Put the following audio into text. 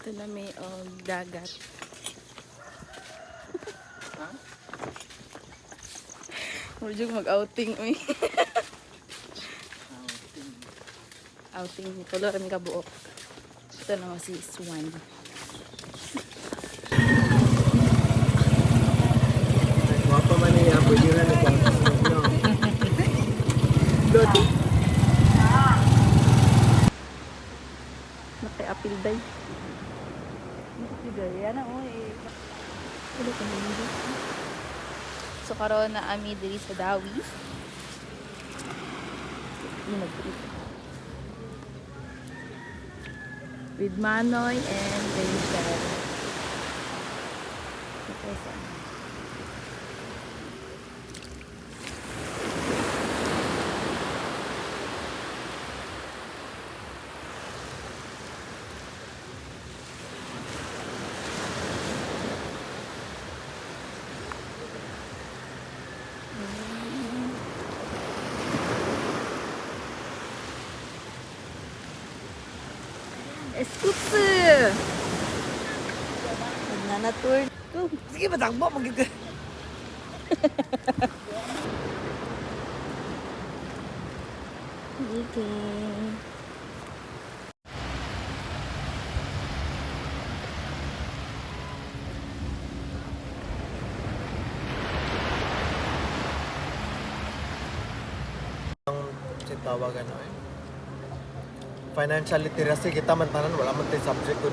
Ito na may dagat. Ha? Medyo mag-outing uy. Outing. Outing ni Tulo kami kabuok. Ito na si Swan. Guwapo man niya, pwede na na kung Lodi. Naki-apil day. Naki-apil day. Yan na uy. Tulo kami dito. So karon na ami diri sa Dawi. With Manoy and Rachel. Ito sa Escutsu! Magnanatour. Sige, matakbo. Okay. Tawagan na eh. Financial literacy kita man tanan wala man tay subject